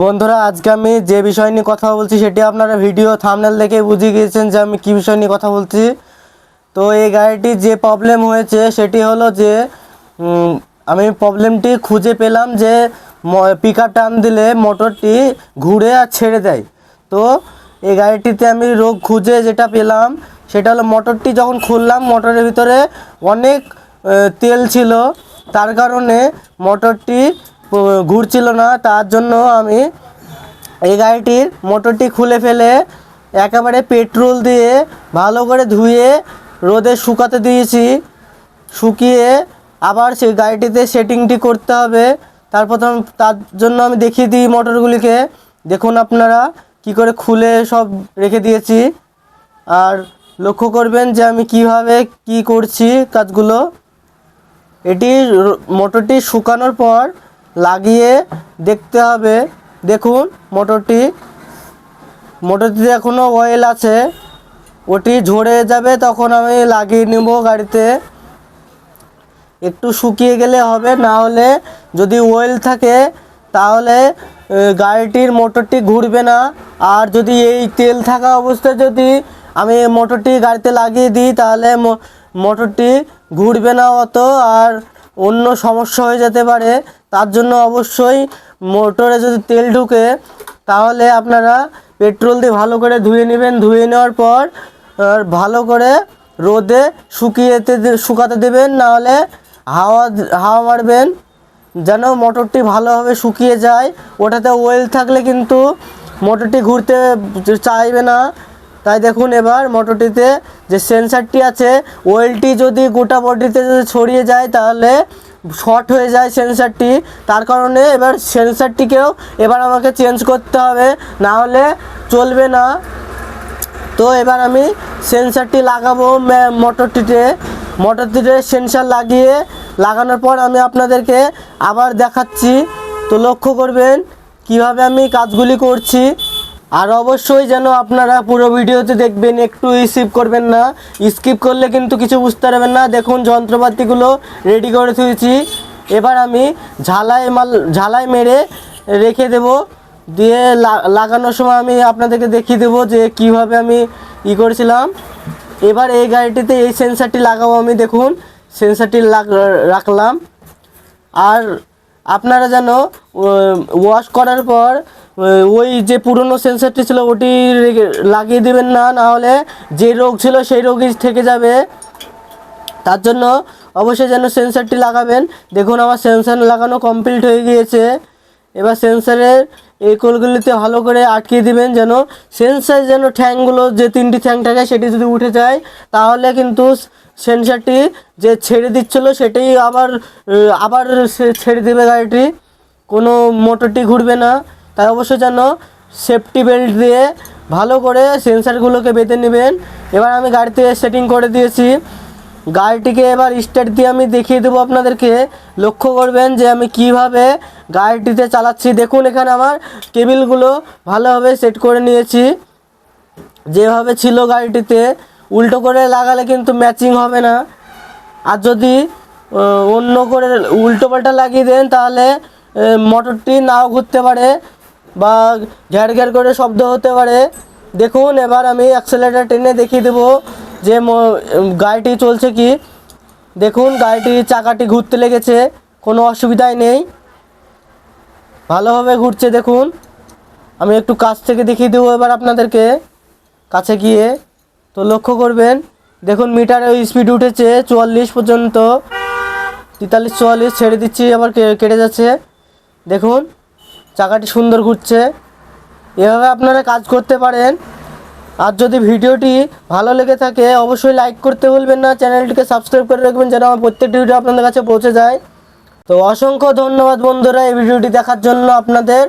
বন্ধুরা আজকে আমি যে বিষয় নিয়ে কথা বলছি সেটি আপনারা ভিডিও থাম্বনেল দেখে বুঝে গিয়েছেন যে আমি কী বিষয় নিয়ে কথা বলছি। তো এই গাড়িটির যে প্রবলেম হয়েছে সেটি হলো যে আমি প্রবলেমটি খুঁজে পেলাম যে পিকআপ টান দিলে মোটরটি ঘুরে আর ছেড়ে দেয়। তো এই গাড়িটিতে আমি রোগ খুঁজে যেটা পেলাম সেটা হলো মোটরটি যখন খুললাম মোটরের ভিতরে অনেক তেল ছিল, তার কারণে মোটরটি ঘুরছিল না। তার জন্য আমি এই গাড়িটির মোটরটি খুলে ফেলে একেবারে পেট্রোল দিয়ে ভালো করে ধুয়ে রোদে শুকাতে দিয়েছি। শুকিয়ে আবার সেই গাড়িটিতে সেটিংটি করতে হবে। তার জন্য আমি দেখিয়ে দিই মোটরগুলিকে। দেখুন আপনারা কি করে খুলে সব রেখে দিয়েছি। আর লক্ষ্য করবেন যে আমি কিভাবে কি করছি কাজগুলো। এটি মোটরটি শুকানোর পর লাগিয়ে দেখতে হবে। দেখুন মোটরটিতে এখনও অয়েল আছে, ওটি ঝরে যাবে তখন আমি লাগিয়ে নেব গাড়িতে। একটু শুকিয়ে গেলে হবে, না হলে যদি অয়েল থাকে তাহলে গাড়িটির মোটরটি ঘুরবে না। আর যদি এই তেল থাকা অবস্থায় যদি আমি মোটরটি গাড়িতে লাগিয়ে দিই তাহলে মোটরটি ঘুরবে না অত, আর অন্য সমস্যা হয়ে যেতে পারে। তার জন্য অবশ্যই মোটরে যদি তেল ঢুকে তাহলে আপনারা পেট্রোল দিয়ে ভালো করে ধুয়ে নেবেন। ধুয়ে নেওয়ার পর ভালো করে রোদে শুকাতে দেবেন, নাহলে হাওয়া মারবেন যেন মোটরটি ভালোভাবে শুকিয়ে যায়। ওটাতে অয়েল থাকলে কিন্তু মোটরটি ঘুরতে চাইবে না। তাই দেখুন এবার মোটরটিতে যে সেন্সারটি আছে, অয়েলটি যদি গোটা বডিতে যদি ছড়িয়ে যায় তাহলে শর্ট হয়ে যায় সেন্সারটি। তার কারণে এবার সেন্সারটিকেও এবার আমাকে চেঞ্জ করতে হবে, না হলে চলবে না। তো এবার আমি সেন্সারটি লাগাবো মোটরটিতে সেন্সার লাগানোর পর আমি আপনাদেরকে আবার দেখাচ্ছি। তো লক্ষ্য করবেন কিভাবে আমি কাজগুলি করছি। আর অবশ্যই যেন আপনারা পুরো ভিডিওতে দেখবেন, একটু স্কিপ করবেন না। স্কিপ করলে কিন্তু কিছু বুঝতে পারবেন না। দেখুন যন্ত্রপাতিগুলো রেডি করে তুলেছি। এবার আমি ঝালাই মেরে রেখে দেব, দিয়ে লাগানোর সময় আমি আপনাদেরকে দেখিয়ে দেবো যে কিভাবে আমি করেছিলাম। এবার এই গাড়িটিতে এই সেন্সারটি লাগাবো আমি। দেখুন সেন্সারটি রাখলাম। আর আপনারা যেন ওয়াশ করার পর ওই যে পুরনো সেন্সারটি ছিল ওটি লাগিয়ে দেবেন না, নাহলে যে রোগ ছিল সেই রোগই থেকে যাবে। তার জন্য অবশ্যই যেন সেন্সারটি লাগাবেন। দেখুন আমার সেন্সার লাগানো কমপ্লিট হয়ে গিয়েছে। এবার সেন্সারের এই কোলগুলিতে ভালো করে আটকিয়ে দিবেন, যেন সেন্সার ঠ্যাংগুলো যে 3টি ঠ্যাং থাকে সেটি যদি উঠে যায় তাহলে কিন্তু সেন্সারটি যে ছেড়ে দিচ্ছিল সেটাই আবার ছেড়ে দেবে গাড়িটি, কোনো মোটরটি ঘুরবে না। তাই অবশ্যই যেন সেফটি বেল্ট দিয়ে ভালো করে সেন্সারগুলোকে বেঁধে নেবেন। এবার আমি গাড়িতে সেটিং করে দিয়েছি। গাড়িটিকে এবার স্টার্ট দিয়ে আমি দেখিয়ে দেবো আপনাদেরকে। লক্ষ্য করবেন যে আমি কিভাবে গাড়িটিতে চালাচ্ছি। দেখুন এখানে আমার কেবিলগুলো ভালোভাবে সেট করে নিয়েছি। যেভাবে ছিল গাড়িটিতে উল্টো করে লাগালে কিন্তু ম্যাচিং হবে না। আর যদি অন্য করে উল্টো পাল্টা লাগিয়ে দেন তাহলে মোটরটি নাও ঘুরতে পারে বা ঘ্যার ঘ্যার করে শব্দ হতে পারে। দেখুন এবার আমি অ্যাক্সেলেটার টেনে দেখিয়ে দেবো যে গাড়িটি চলছে কি। দেখুন গাড়িটির চাকাটি ঘুরতে লেগেছে, কোনো অসুবিধাই নেই, ভালোভাবে ঘুরছে। দেখুন আমি একটু কাছ থেকে দেখিয়ে দেবো এবার আপনাদেরকে কাছে গিয়ে। তো লক্ষ্য করবেন দেখুন মিটারে স্পিড উঠেছে 44 পর্যন্ত, 43 44 ছেড়ে দিচ্ছি, আবার কেটে যাচ্ছে। দেখুন চাকাটি সুন্দর ঘুরছে। এভাবে আপনারা কাজ করতে পারেন। আর যদি ভিডিওটি ভালো লেগে থাকে অবশ্যই লাইক করতে ভুলবেন না, চ্যানেলটিকে সাবস্ক্রাইব করে রাখবেন যেন আমার প্রত্যেকটি ভিডিও আপনাদের কাছে পৌঁছে যায়। তো অসংখ্য ধন্যবাদ বন্ধুরা এই ভিডিওটি দেখার জন্য আপনাদের।